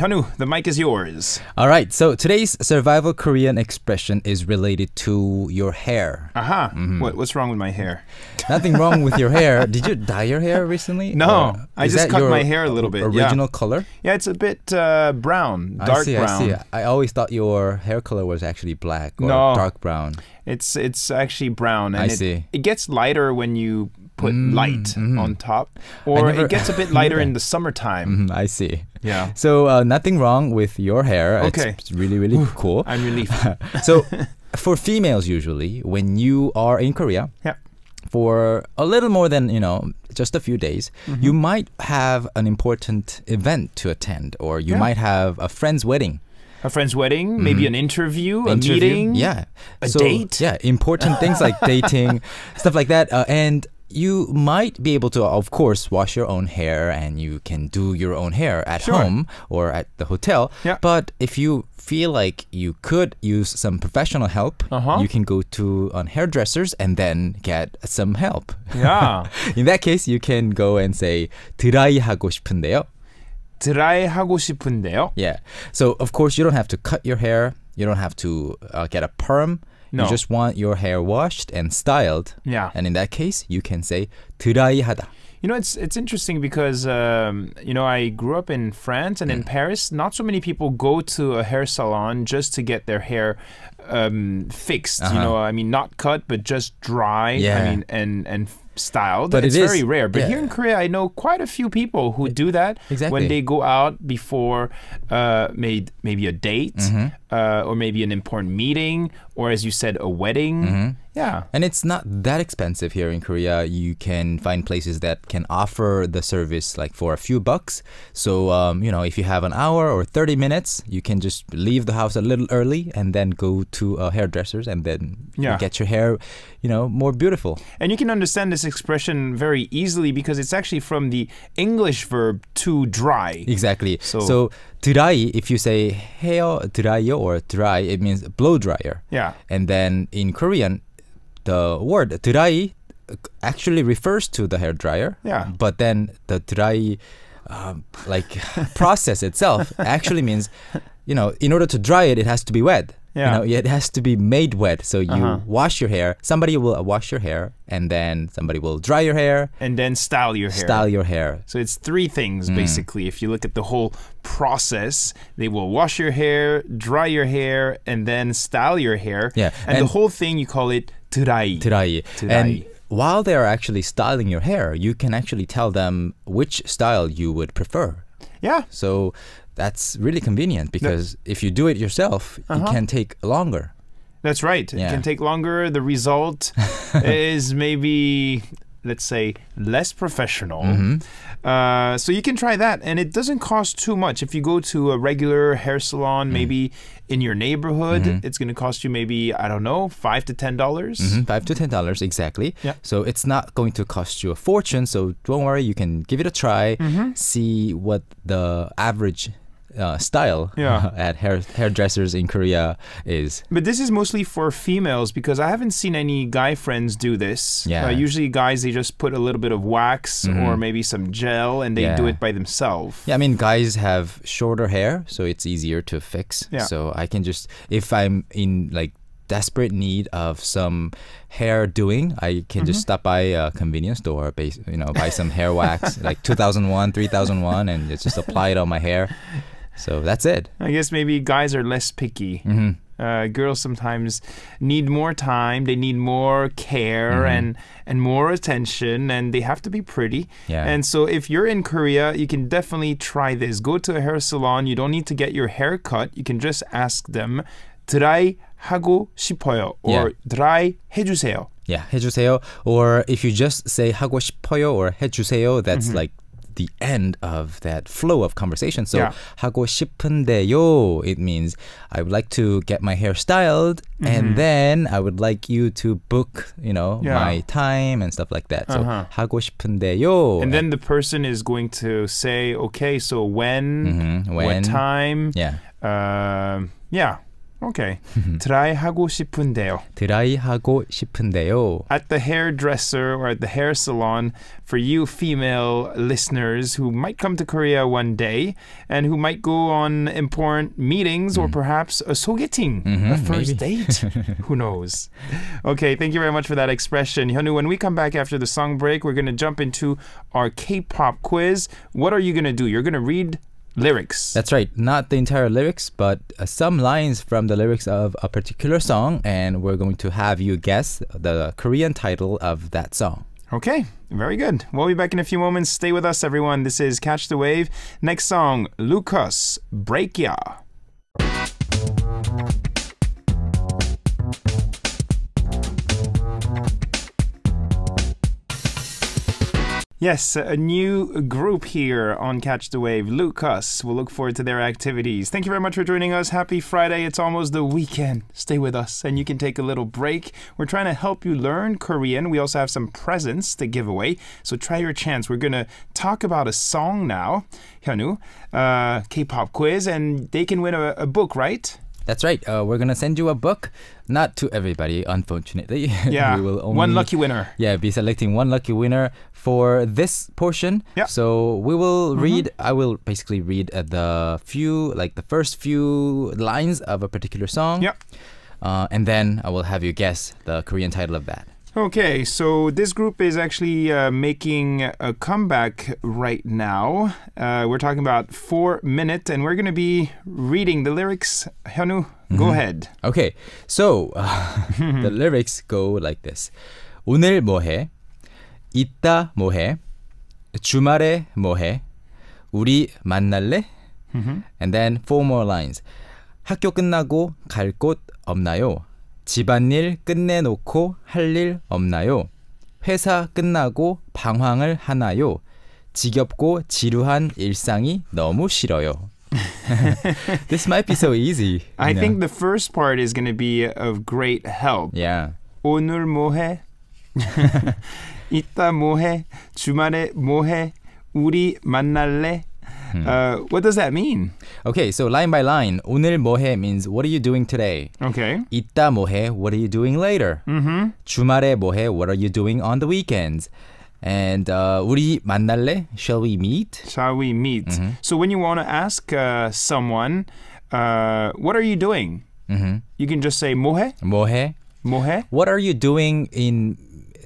Hyunwoo, the mic is yours. All right, so today's survival Korean expression is related to your hair. Aha. What's wrong with my hair? Nothing wrong with your hair. Did you dye your hair recently? No, Or I is just that cut your my hair a little bit. Original color? Yeah, it's a bit brown, dark brown. I see. I always thought your hair color was actually black or No. dark brown. It's actually brown. And I see. It gets lighter when you put light on top. Or it gets a bit lighter in the summertime. I see. Yeah. So nothing wrong with your hair. Okay. It's really, really cool. I'm relieved. So for females usually, when you are in Korea, Yeah. for a little more than, just a few days, you might have an important event to attend, or you might have a friend's wedding. A friend's wedding, maybe an interview, a meeting, yeah, a date. Yeah, important things like dating, stuff like that. And you might be able to, of course, wash your own hair, and you can do your own hair at home or at the hotel. Yeah. But if you feel like you could use some professional help, you can go to hairdressers and then get some help. Yeah. In that case, you can go and say 드라이하고 싶은데요. 드라이하고 싶은데요. Yeah. So, of course, you don't have to cut your hair. You don't have to get a perm. No. You just want your hair washed and styled. Yeah. And in that case, you can say 드라이하다. You know, it's interesting because, I grew up in France and in Paris. Not so many people go to a hair salon just to get their hair fixed. Not cut, but just dry. Yeah. And styled. But it's it is very rare. But here in Korea, I know quite a few people who do that when they go out before maybe a date or maybe an important meeting, or as you said, a wedding. Yeah. And it's not that expensive here in Korea. You can find places that can offer the service like for a few bucks. So, if you have an hour or 30 minutes, you can just leave the house a little early and then go to a hairdresser's and then get your hair, more beautiful. And you can understand this expression very easily because it's actually from the English verb to dry. Exactly. So 드라이, if you say hair 드라이요 or dry, it means blow dryer. Yeah. And then in Korean, the word 드라이 actually refers to the hair dryer. Yeah. But then the 드라이 process itself actually means, in order to dry it, it has to be wet. Yeah. It has to be made wet. So you wash your hair. Somebody will wash your hair, and then somebody will dry your hair. And then style your hair. Style your hair. So it's three things, basically. If you look at the whole process, they will wash your hair, dry your hair, and then style your hair. Yeah. And the whole thing, you call it 드라이. 드라이. And while they're actually styling your hair, you can actually tell them which style you would prefer. Yeah. So that's really convenient because if you do it yourself, it can take longer. That's right. Yeah. It can take longer. The result is maybe, let's say, less professional. So you can try that. And it doesn't cost too much. If you go to a regular hair salon, maybe in your neighborhood, it's going to cost you maybe, I don't know, $5 to $10. $5 to $10, exactly. Yeah. So it's not going to cost you a fortune. So don't worry, you can give it a try, see what the average style at hairdressers in Korea is. But this is mostly for females because I haven't seen any guy friends do this. Yeah. Usually guys, they just put a little bit of wax or maybe some gel and they do it by themselves. Yeah, I mean, guys have shorter hair, so it's easier to fix. Yeah. So I can just, if I'm in desperate need of some hair doing, I can just stop by a convenience store, buy some hair wax, like 2001, 3001, and just apply it on my hair. So that's it. I guess maybe guys are less picky. Girls sometimes need more time. They need more care and more attention, and they have to be pretty. Yeah. And so if you're in Korea, you can definitely try this. Go to a hair salon. You don't need to get your hair cut. You can just ask them, 드라이하고 싶어요, or 드라이 해주세요. Yeah, 해주세요. Or if you just say 하고 싶어요 or 해주세요, that's like the end of that flow of conversation. So 하고 싶은데요, it means I would like to get my hair styled and then I would like you to book, my time and stuff like that. So 하고 싶은데요. And then the person is going to say, okay, so when, what time? Yeah. Okay. 드라이하고 싶은데요. 드라이하고 싶은데요. At the hairdresser or at the hair salon, for you female listeners who might come to Korea one day and who might go on important meetings or perhaps a sogeting, a first date. Who knows? Okay, thank you very much for that expression. Hyunwoo, when we come back after the song break, we're going to jump into our K-pop quiz. What are you going to do? You're going to read lyrics. That's right. Not the entire lyrics, but some lines from the lyrics of a particular song, and we're going to have you guess the Korean title of that song. Okay, very good. We'll be back in a few moments. Stay with us, everyone. This is Catch the Wave. Next song, Lucas, Break Ya. Yes, a new group here on Catch the Wave, Lucas. We'll look forward to their activities. Thank you very much for joining us. Happy Friday. It's almost the weekend. Stay with us and you can take a little break. We're trying to help you learn Korean. We also have some presents to give away, so try your chance. We're going to talk about a song now, Hyunwoo, K-pop quiz, and they can win a book, right? That's right. We're going to send you a book. Not to everybody, unfortunately. Yeah, we will only, one lucky winner. Yeah, be selecting one lucky winner for this portion. Yeah. So we will read, I will basically read the first few lines of a particular song. Yeah. And then I will have you guess the Korean title of that. Okay, so this group is actually making a comeback right now. We're talking about 4 Minute, and we're going to be reading the lyrics. Hyunwoo, go ahead. Okay, so the lyrics go like this. 오늘 뭐해? 이따 뭐해? 주말에 뭐해? 우리 만날래? And then 4 more lines. 학교 끝나고 갈 곳 없나요? 집안일 끝내놓고 할 일 없나요? 회사 끝나고 방황을 하나요? 지겹고 지루한 일상이 너무 싫어요. This might be so easy. I think the first part is going to be of great help. Yeah. 오늘 뭐해? 이따 뭐해? 주말에 뭐해? 우리 만날래? What does that mean? Okay, so line by line. 오늘 뭐해 means what are you doing today? Okay. 이따 뭐해? What are you doing later? 주말에 뭐해? What are you doing on the weekends? And 우리 만날래? Shall we meet? Shall we meet? So when you want to ask someone, what are you doing? You can just say 뭐해? 뭐해? 뭐해? What are you doing in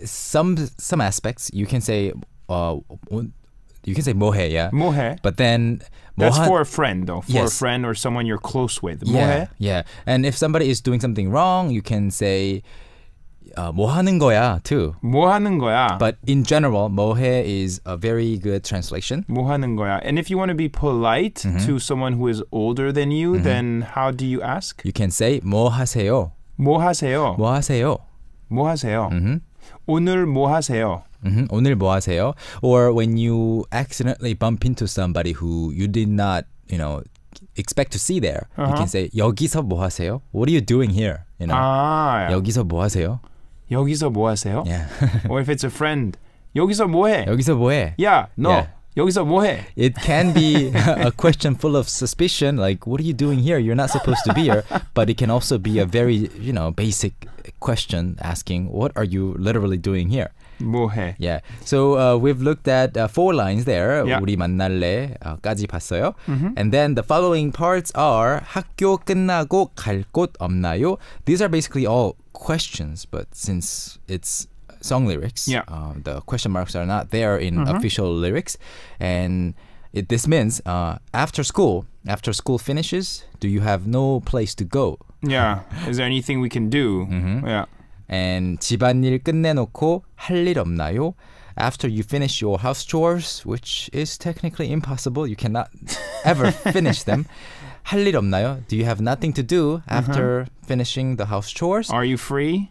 some aspects? You can say 뭐해, yeah. 뭐해? But then that's for a friend, though. For a Yes. friend or someone you're close with. Yeah, 뭐해? yeah. And if somebody is doing something wrong, you can say 뭐 하는 거야 too. 뭐 하는 거야? But in general, 뭐해 is a very good translation. 뭐 하는 거야? And if you want to be polite to someone who is older than you, then how do you ask? You can say 뭐 하세요? 뭐 하세요? 뭐 하세요? 뭐 하세요? 오늘 뭐 하세요? 오늘 뭐 하세요? Or when you accidentally bump into somebody who you did not, expect to see there, you can say 여기서 뭐 하세요? What are you doing here? 여기서 뭐 하세요? 여기서 뭐 하세요? Yeah. Or if it's a friend, 여기서 뭐 해? 여기서 뭐 해? 야, 너 Yeah. 여기서 뭐 해? It can be a question full of suspicion, like, what are you doing here? You're not supposed to be here. But it can also be a very, basic question asking, what are you literally doing here? 뭐 해? Yeah. So we've looked at 4 lines there. Yeah. 우리 만날래까지 봤어요. And then the following parts are 학교 끝나고 갈 곳 없나요? These are basically all questions, but since it's song lyrics, Yeah. The question marks are not there in official lyrics. And this means after school finishes, do you have no place to go? Yeah. Is there anything we can do? Yeah. And 집안일 끝내놓고 할 일 없나요? After you finish your house chores, which is technically impossible, you cannot ever finish them. 할 일 없나요? Do you have nothing to do after finishing the house chores? Are you free?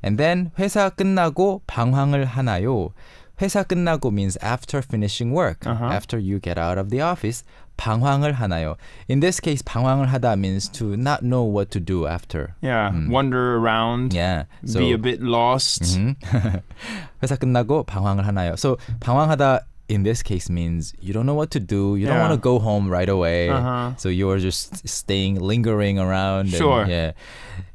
And then 회사 끝나고 방황을 하나요? 회사 끝나고 means after finishing work, after you get out of the office. 방황을 하나요? In this case, 방황을 하다 means to not know what to do after. Yeah. Wander around. Yeah. So, Be a bit lost. 회사 끝나고 방황을 하나요? So 방황하다 in this case means you don't know what to do. You don't want to go home right away. So you're just staying, lingering around. Sure. And, yeah.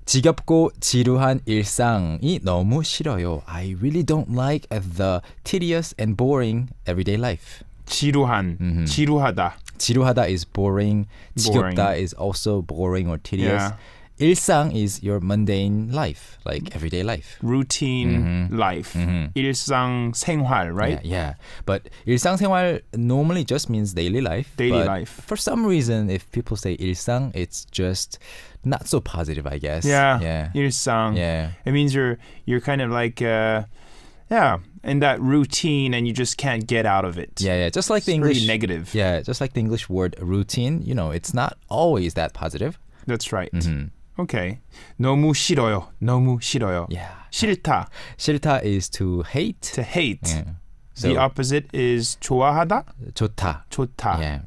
지겹고 지루한 일상이 너무 싫어요. I really don't like the tedious and boring everyday life. 지루한, 지루하다. 지루하다 is boring. 지겹다 is also boring or tedious. Yeah. 일상 is your mundane life, like everyday life. Routine life. 일상 생활, right? Yeah. But 일상생활 normally just means daily life. Daily life. For some reason, if people say 일상, it's just not so positive, I guess. Yeah. 일상. Yeah. It means you're kind of like, in that routine and you just can't get out of it. Yeah. Just like the it's English. Pretty negative. Yeah, just like the English word routine, it's not always that positive. That's right. Okay. 너무 싫어요. 너무 싫어요. Yeah. 싫다. 싫다 is to hate. To hate. Yeah. So, the opposite is 좋아하다. 좋다. 좋다. Yeah.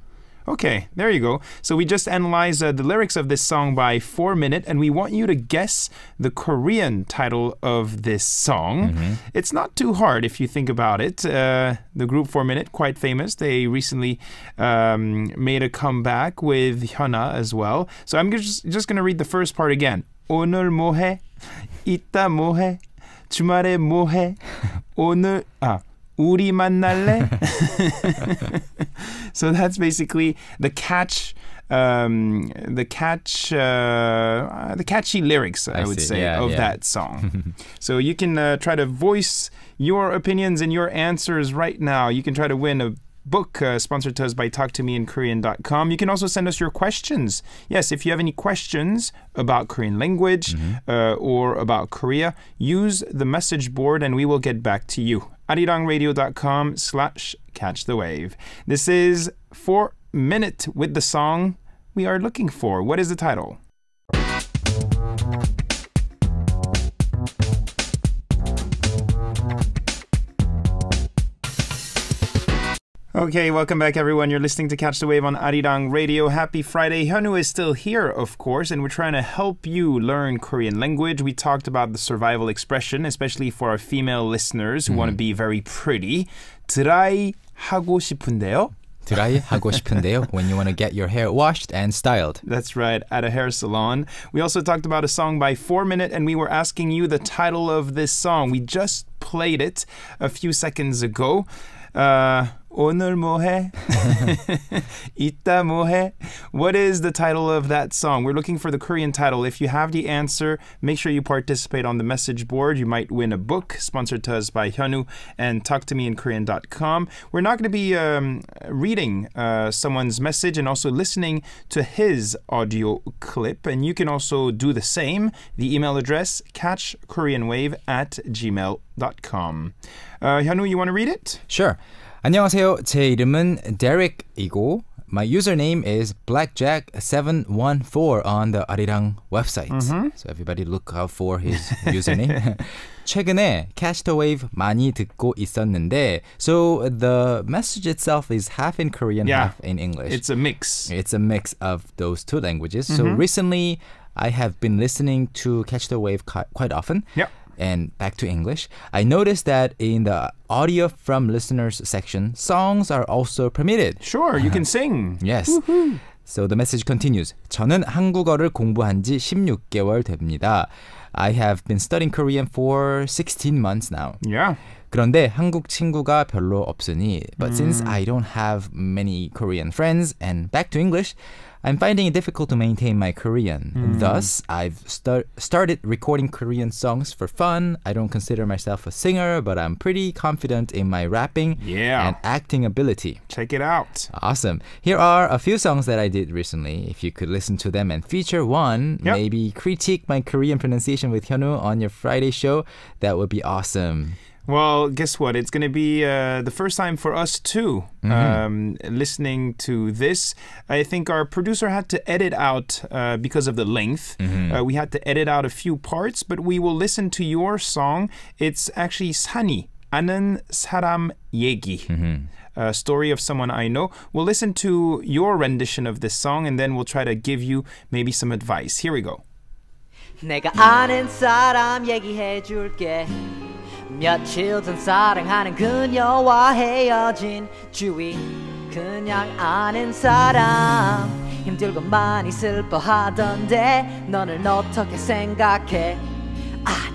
Okay, there you go. So we just analyzed the lyrics of this song by 4 Minute, and we want you to guess the Korean title of this song. It's not too hard if you think about it. The group 4 Minute, quite famous. They recently made a comeback with Hyuna as well. So I'm just going to read the first part again. 오늘 뭐해? 이따 뭐해? 주말에 뭐해? 오늘 우리 만날래? So that's basically the catchy lyrics, I would say, of that song. So you can try to voice your opinions and your answers right now. You can try to win a book sponsored to us by talktomeinkorean.com. You can also send us your questions. Yes, if you have any questions about Korean language or about Korea, use the message board and we will get back to you. arirangradio.com/catchthewave. This is 4 Minute with the song we are looking for. What is the title? Okay, welcome back everyone. You're listening to Catch the Wave on Arirang Radio. Happy Friday. Hyunwoo is still here, of course, and we're trying to help you learn Korean language. We talked about the survival expression, especially for our female listeners who want to be very pretty. 드라이하고 싶은데요. 드라이하고 싶은데요. When you want to get your hair washed and styled. That's right, at a hair salon. We also talked about a song by 4 Minute, and we were asking you the title of this song. We just played it a few seconds ago. 오늘 뭐해? 이따 뭐해? What is the title of that song? We're looking for the Korean title. If you have the answer, make sure you participate on the message board. You might win a book sponsored to us by Hyunwoo and talktomeinkorean.com. We're not going to be reading someone's message and also listening to his audio clip. And you can also do the same. The email address, catchkoreanwave@gmail.com. Hyunwoo, you want to read it? Sure. 안녕하세요. 제 이름은 Derek이고 my username is blackjack714 on the Arirang website. So everybody look out for his username. 최근에 Catch the Wave 많이 듣고 있었는데 so the message itself is half in Korean, half in English. It's a mix. It's a mix of those two languages. So recently I have been listening to Catch the Wave quite often. Yep. And back to English. I noticed that in the audio from listeners section, songs are also permitted. Sure, you can sing. Yes. So the message continues. 저는 한국어를 공부한 지 16개월 됩니다. I have been studying Korean for 16 months now. Yeah. 그런데 한국 친구가 별로 없으니 but since I don't have many Korean friends and back to English, I'm finding it difficult to maintain my Korean. Thus, I've started recording Korean songs for fun. I don't consider myself a singer, but I'm pretty confident in my rapping and acting ability. Check it out. Awesome. Here are a few songs that I did recently. If you could listen to them and feature one, maybe critique my Korean pronunciation with Hyunwoo on your Friday show, that would be awesome. Well, guess what? It's going to be the first time for us too, listening to this. I think our producer had to edit out, because of the length, we had to edit out a few parts, but we will listen to your song. It's actually 산이, 아는 사람 얘기. A story of someone I know. We'll listen to your rendition of this song and then we'll try to give you maybe some advice. Here we go. 내가 아는 사람 얘기해 줄게 며칠 전 사랑하는 그녀와 헤어진 주위 그냥 아는 사람 힘들고 많이 슬퍼하던데 너는 어떻게 생각해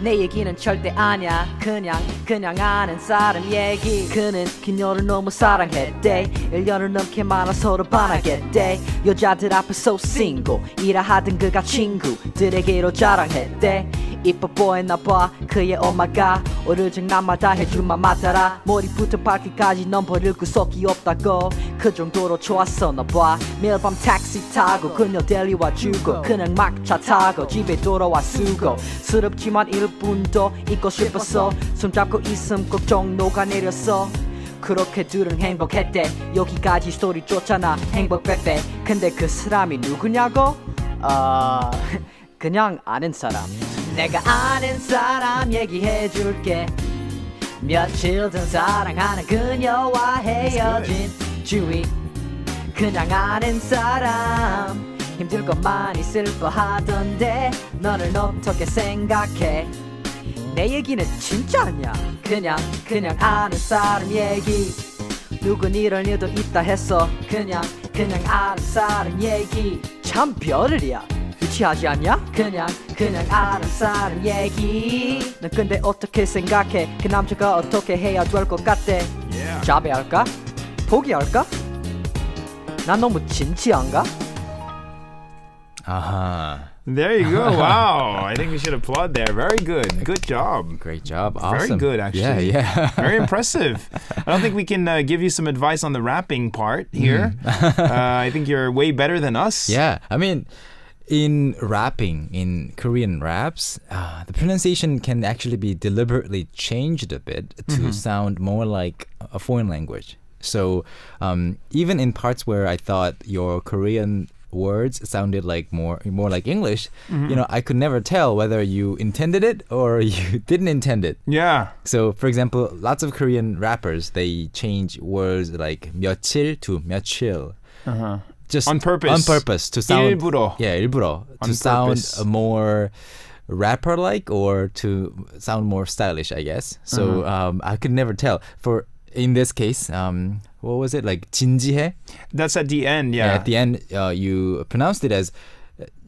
내 얘기는 절대 아냐 그냥 아는 사람 얘기 그는 그녀를 너무 사랑했대 1년을 넘게 많아 서로 반하겠대 여자들 앞에서 싱글 일하 하던 그가 친구들에게로 자랑했대 이뻐 보였나봐 그의 엄마가 어르적 남마다 해줄 말 맞아라 머리부터 발끝까지 넌 버릴 구석이 없다고 그 정도로 좋았었나봐 매일 밤 택시 타고 그녀 데려와주고 그냥 막차 타고 집에 돌아와 쓰고 스럽지만 1분도 있고 싶었어 손잡고 있음 걱정 녹아내렸어 그렇게 둘은 행복했대 여기까지 스토리 쫓아나 행복 빼빼 근데 그 사람이 누구냐고? 그냥 아는 사람 내가 아는 사람 얘기해줄게 며칠 전 사랑하는 그녀와 헤어진 주위 그냥 아는 사람 힘들고 많이 슬퍼하던데 너는 어떻게 생각해 내 얘기는 진짜냐 그냥 아는 사람 얘기 누군 이런 일도 있다 했어 그냥 아는 사람 얘기 참 별일이야 유치하지 않냐? 그냥 아는 사람 얘기 넌 근데 어떻게 생각해? 그 남자가 어떻게 해야 될 것 같대? 자배할까? 포기할까? 난 너무 진지한가? There you go. Wow. I think we should applaud there. Very good. Good job. Great job. Awesome. Very good, actually. Yeah. Very impressive. I don't think we can give you some advice on the rapping part here. I think you're way better than us. Yeah. I mean, in rapping, in Korean raps, the pronunciation can actually be deliberately changed a bit to sound more like a foreign language. So even in parts where I thought your Korean words sounded like more like English, you know, I could never tell whether you intended it or you didn't intend it. Yeah. So, for example, lots of Korean rappers, they change words like 며칠 to 며칠. Just on purpose. On purpose to sound 일부러. Yeah, 일부러 to On sound purpose. more rapper-like or to sound more stylish, I guess. So I could never tell. For in this case, what was it like? 진지해? That's at the end, yeah. At the end, you pronounced it as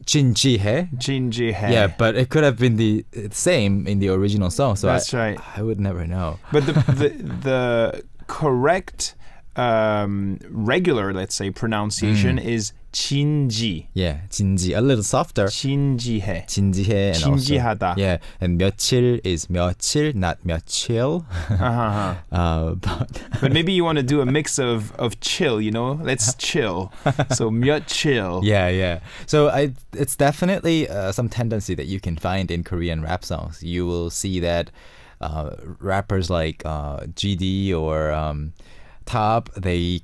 진지해. 진지해. Yeah, but it could have been the same in the original song. So that's right. I would never know. But the correct regular, let's say, pronunciation is 진지. Yeah, 진지. A little softer. 진지해. 진지해. And 진지하다. Also, yeah, and 며칠 is 며칠, not 며칠. But maybe you want to do a mix of chill, you know? Let's chill. So 며칠. Yeah. So it's definitely some tendency that you can find in Korean rap songs. You will see that rappers like GD or Top, they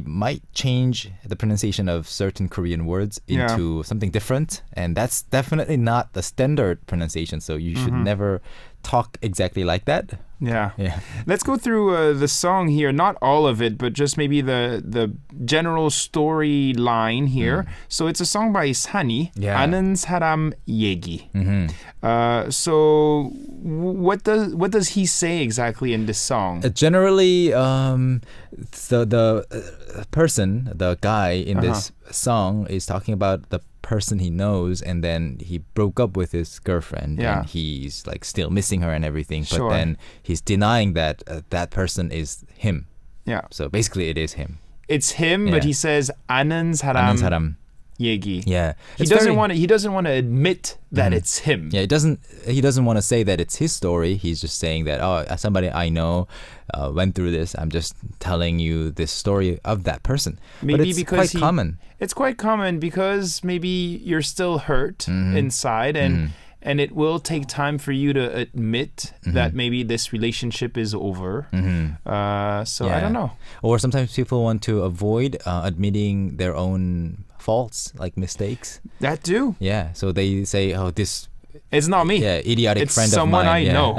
might change the pronunciation of certain Korean words into something different, and that's definitely not the standard pronunciation, so you should never talk exactly like that. Yeah. Let's go through the song here, not all of it, but just maybe the general storyline here. So it's a song by Sani, 아는 사람 얘기. So what does he say exactly in this song? Generally, the person, the guy in this song is talking about the person he knows, and then he broke up with his girlfriend, and he's like still missing her and everything, but then he's denying that that person is him. Yeah. So basically it is him. It's him, but he says 아는 사람 얘기. Yeah. He doesn't want to admit that it's him. Yeah, he doesn't want to say that it's his story. He's just saying that somebody I know went through this. I'm just telling you this story of that person. Maybe but it's because quite common. It's quite common because maybe you're still hurt inside, and it will take time for you to admit that maybe this relationship is over. So I don't know. Or sometimes people want to avoid admitting their own faults, like mistakes. That too. Yeah. So they say, "Oh, this." It's not me. Yeah, idiotic friend of It's someone mine. I know.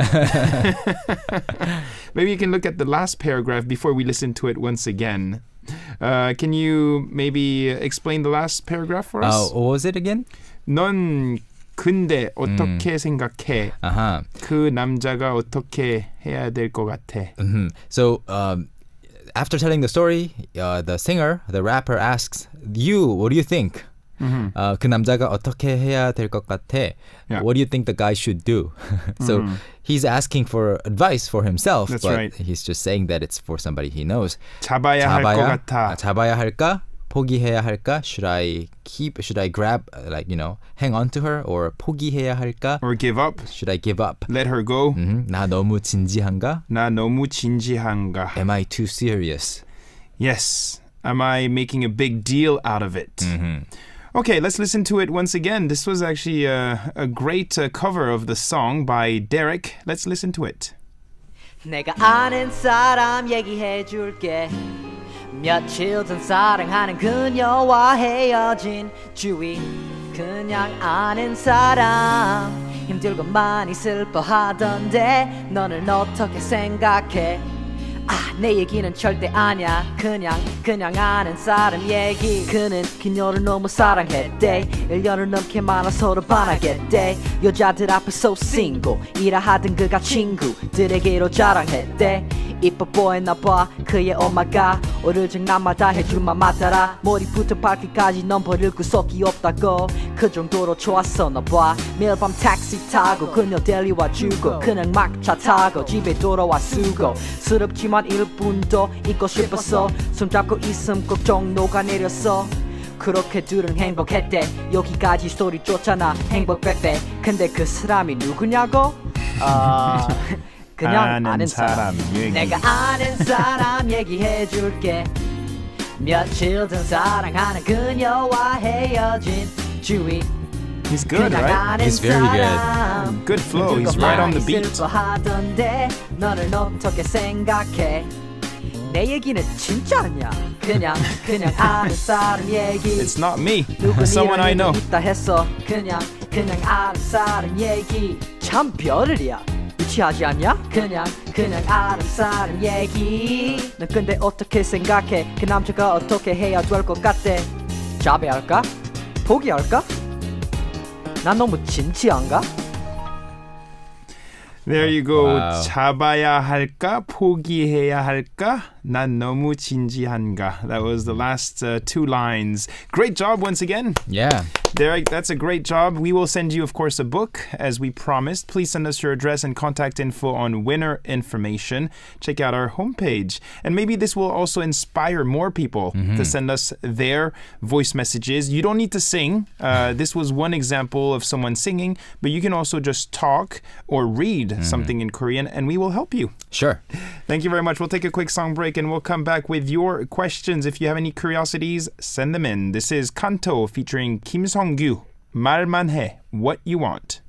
Maybe you can look at the last paragraph before we listen to it once again. Can you maybe explain the last paragraph for us? What was it again? 넌 근데 어떻게 생각해? Uh-huh. 그 남자가 어떻게 해야 될 것 같아? So after telling the story, the singer, the rapper asks, you, what do you think? 그 남자가 어떻게 해야 될 것 같아? Yeah. What do you think the guy should do? So he's asking for advice for himself, That's but right. he's just saying that it's for somebody he knows. 잡아야 할 것 같아. 잡아야 할까? 포기해야 할까? Should I grab, hang on to her? Or 포기해야 할까? Or give up. Should I give up? Let her go. 나 너무 진지한가? 나 너무 진지한가? Am I too serious? Yes. Am I making a big deal out of it? Okay, let's listen to it once again. This was actually a great cover of the song by Derek. Let's listen to it. 내가 아는 사람 얘기해 줄게. 며칠 전 사랑하는 그녀와 헤어진 주위 그냥 아는 사람 힘들고 많이 슬퍼하던데 너는 어떻게 생각해? 내 얘기는 절대 아냐 그냥 아는 사람 얘기 그는 그녀를 너무 사랑했대 1년을 넘게 만나 서로 반하겠대 여자들 앞에서 single 일하던 그가 친구들에게로 자랑했대 이뻐 보였나봐 그의 엄마가 오늘 장난마다 해줄 맘 따라 머리부터 발끝까지 넌 버릴 구석이 없다고 그 정도로 좋았었나봐 매일 밤 택시 타고 그녀 데려와주고 그냥 막차 타고 집에 돌아와 쓰고 스럽지만 1분도 있고 싶었어 손잡고 있음 걱정 녹아내렸어 그렇게 둘은 행복했대 여기까지 스토리 쫓아나 행복 빼빼 근데 그 사람이 누구냐고? 그냥 아는 사람 얘기. 내가 아는 사람 얘기해 줄게 며칠 전 사랑하는 그녀와 헤어진 주위 He's good, right? He's very good. Good flow. He's right on the beat. 슬퍼하던데 너는 어떻게 생각해? 내 얘기는 진짜냐? 그냥 아는 사람 얘기. It's not me. Someone I know. 있다 했어. 그냥 아는 사람 얘기. 참 별일이야. 유치하지 않냐? 그냥 아는 사람 얘기. 넌 근데 어떻게 생각해? 그 남자가 어떻게 해야 될 것 같대? 잡아야 할까? 포기할까? 난 너무 진지한가? There you go. Wow. 잡아야 할까? 포기해야 할까? 난 너무 진지한가? That was the last two lines. Great job once again. Yeah. Derek, that's a great job. We will send you, of course, a book, as we promised. Please send us your address and contact info on winner information. Check out our homepage. And maybe this will also inspire more people to send us their voice messages. You don't need to sing. This was one example of someone singing, but you can also just talk or read something in Korean, and we will help you. Sure. Thank you very much. We'll take a quick song break, and we'll come back with your questions. If you have any curiosities, send them in. This is Kanto featuring Kim Song-gyu. 말만 해, what you want.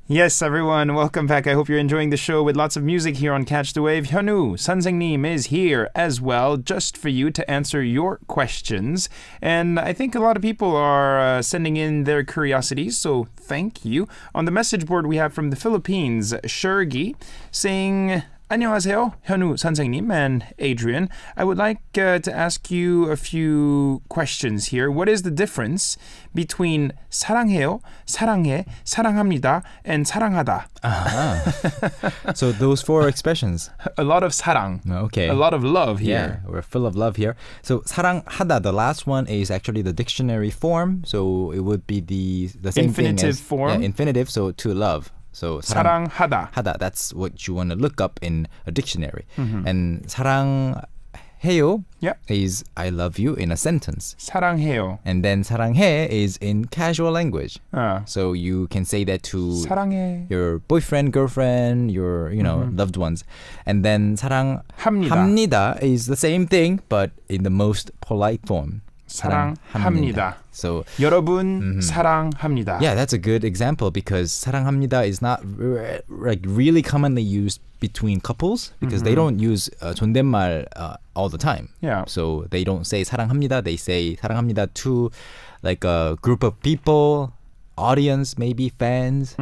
Yes, everyone, welcome back. I hope you're enjoying the show with lots of music here on Catch the Wave. Hyunwoo 선생님 is here as well, just for you to answer your questions. And I think a lot of people are sending in their curiosities, so thank you. On the message board we have from the Philippines, Shergi, saying... 안녕하세요, 현우 선생님 and Adrian. I would like to ask you a few questions here. What is the difference between 사랑해요, 사랑해, 사랑합니다, and 사랑하다? So those four expressions. A lot of 사랑. Okay. A lot of love here. Yeah, we're full of love here. So 사랑하다, the last one is actually the dictionary form. So it would be the same Infinitive thing as form. Yeah, infinitive. So to love. So 사랑하다. 하다, that's what you want to look up in a dictionary. And 사랑해요 is I love you in a sentence. 사랑해요. And then 사랑해 is in casual language. 아. So you can say that to 사랑해. your boyfriend, girlfriend, your loved ones. And then 사랑합니다 is the same thing but in the most polite form. 사랑합니다. So 여러분 사랑합니다. Yeah, that's a good example because 사랑합니다 is not like really commonly used between couples because they don't use 존댓말 all the time. Yeah. So they don't say 사랑합니다. They say 사랑합니다 to like a group of people, audience, maybe fans.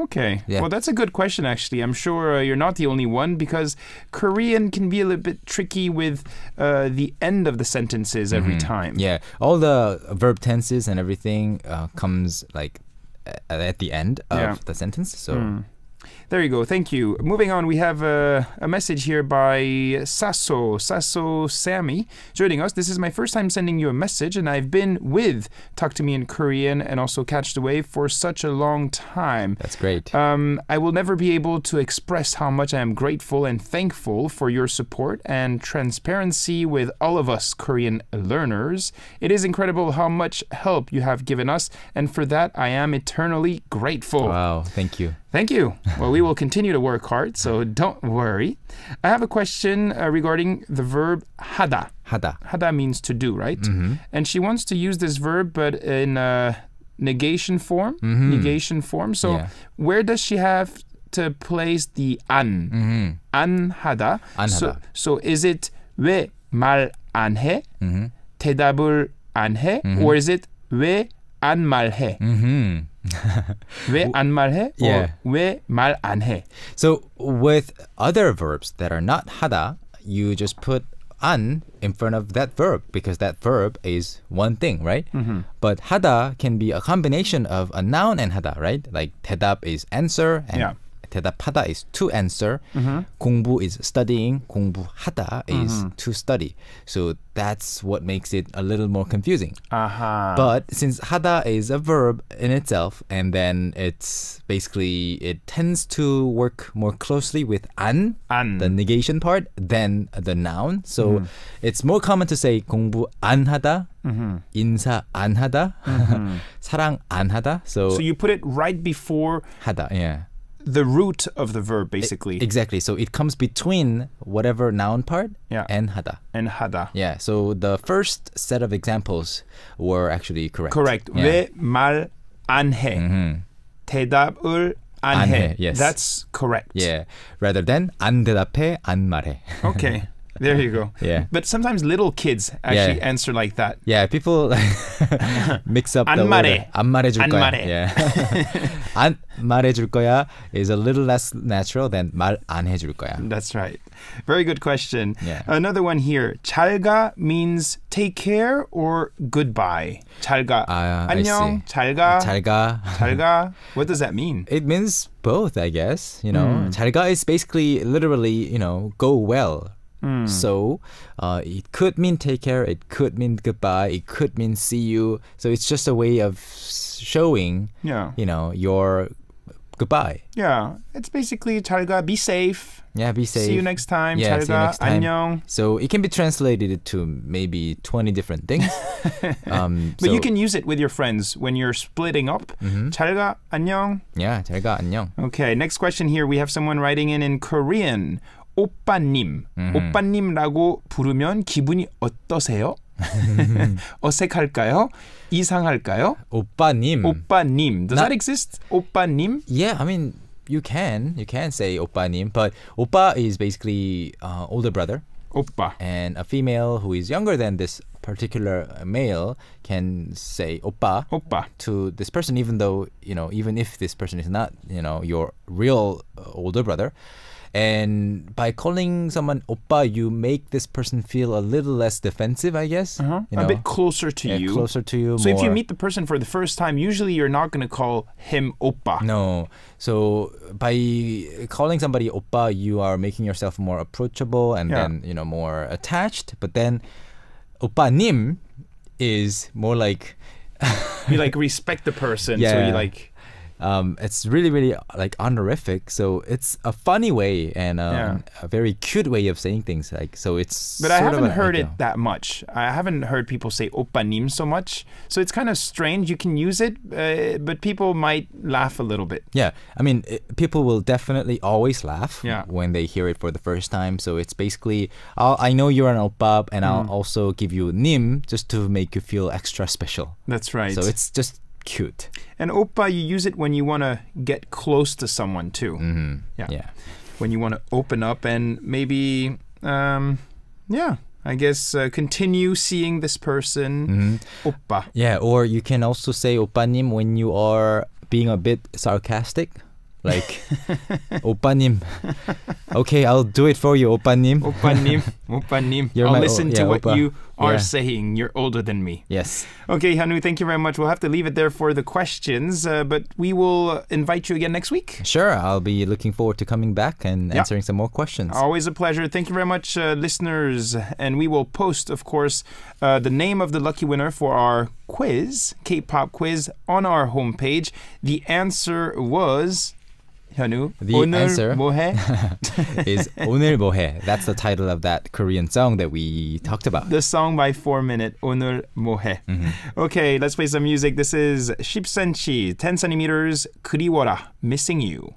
Okay. Yeah. Well, that's a good question, actually. I'm sure you're not the only one because Korean can be a little bit tricky with the end of the sentences every time. Yeah, all the verb tenses and everything comes like at the end of the sentence. So. There you go. Thank you. Moving on, we have a message here by Sasso Sammy joining us. This is my first time sending you a message, and I've been with Talk to Me in Korean and also Catch the Wave for such a long time. That's great. I will never be able to express how much I am grateful and thankful for your support and transparency with all of us Korean learners. It is incredible how much help you have given us, and for that I am eternally grateful. Wow, thank you. Thank you. Well, we will continue to work hard, so don't worry. I have a question regarding the verb 하다. 하다. 하다 means to do, right? And she wants to use this verb, but in negation form. Negation form. So where does she have to place the 안? 안 하다. 안 하다. So is it 왜 말 안 해? 대답을 안 해? Or is it 왜 안 말해? 왜 안 말해? Or 왜 말 안 해? So with other verbs that are not 하다, you just put 안 in front of that verb because that verb is one thing, right? But 하다 can be a combination of a noun and 하다, right? Like 대답 is answer and 대답하다 is to answer. 공부 is studying. 공부하다 is to study. So that's what makes it a little more confusing. But since 하다 is a verb in itself, and then it's basically, it tends to work more closely with 안, the negation part, than the noun. So it's more common to say 공부 안 하다, 인사 안 하다, 사랑 안 하다. So you put it right before 하다, the root of the verb, basically. Exactly. So it comes between whatever noun part and 하다. And 하다. Yeah. So the first set of examples were actually correct. Correct. 왜 말 안 해? 대답을 안 해. Yes. That's correct. Yeah. Rather than 안 대답해, 안 말해. Okay. There you go. Yeah. But sometimes little kids actually answer like that. Yeah, people mix up 안 the 말해. order. 안 말해줄 안 거야. 말해. Yeah. 안 말해줄 거야 is a little less natural than 말 안 해줄 거야. That's right. Very good question. Yeah. Another one here. 잘가 means take care or goodbye. 잘가. 안녕. 잘가. 잘가. 잘가. What does that mean? It means both, I guess. You know, 잘가 is basically literally, you know, go well. So it could mean take care, it could mean goodbye, it could mean see you. So it's just a way of showing, you know, your goodbye. Yeah, it's basically 잘가, be safe. Yeah, be safe. See you next time. Yeah, 잘가, see you next time. 안녕. So it can be translated to maybe 20 different things. But you can use it with your friends when you're splitting up. 잘가, 안녕. Yeah, 잘가, 안녕. Okay, next question here. We have someone writing in Korean. 오빠님. 오빠님라고 부르면 기분이 어떠세요? 어색할까요? 이상할까요? 오빠님. 오빠님. Does that exist? 오빠님? Yeah, I mean, you can say 오빠님, but 오빠 is basically older brother. 오빠. And a female who is younger than this particular male can say 오빠 to this person, even though, you know, even if this person is not, you know, your real older brother. And by calling someone oppa, you make this person feel a little less defensive, I guess. You know? A bit closer to you. Closer to you. So more. if you meet the person for the first time, usually you're not going to call him oppa. No. So by calling somebody oppa, you are making yourself more approachable and then, you know, more attached. But then oppa님 is more like... you like respect the person. So you like... it's really, really like honorific. So it's a funny way and a very cute way of saying things. Like so, it's. But I haven't heard it that much. I haven't heard people say "oppa님" so much. So it's kind of strange. You can use it, but people might laugh a little bit. Yeah, I mean, people will definitely always laugh when they hear it for the first time. So it's basically, I know you're an oppa, and I'll also give you nim just to make you feel extra special. That's right. So it's just cute. And oppa, you use it when you want to get close to someone too. Yeah. When you want to open up and maybe, I guess continue seeing this person. Oppa. Yeah, or you can also say oppa님 when you are being a bit sarcastic. Like, 오빠님. Okay, I'll do it for you, 오빠님. 오빠님. You're I'll my- listen to what 오빠. you are Yeah. saying. You're older than me. Yes. Okay, Hanu, thank you very much. We'll have to leave it there for the questions, but we will invite you again next week. Sure, I'll be looking forward to coming back and Yeah. answering some more questions. Always a pleasure. Thank you very much, listeners. And we will post, of course, the name of the lucky winner for our quiz, K-pop quiz, on our homepage. The answer was... 현우, The 오늘 answer 뭐해? is 오늘 뭐해. That's the title of that Korean song that we talked about. The song by 4Minute, 오늘 뭐해? Okay, let's play some music. This is 10cm, 10 centimeters, 그리워라, Missing You.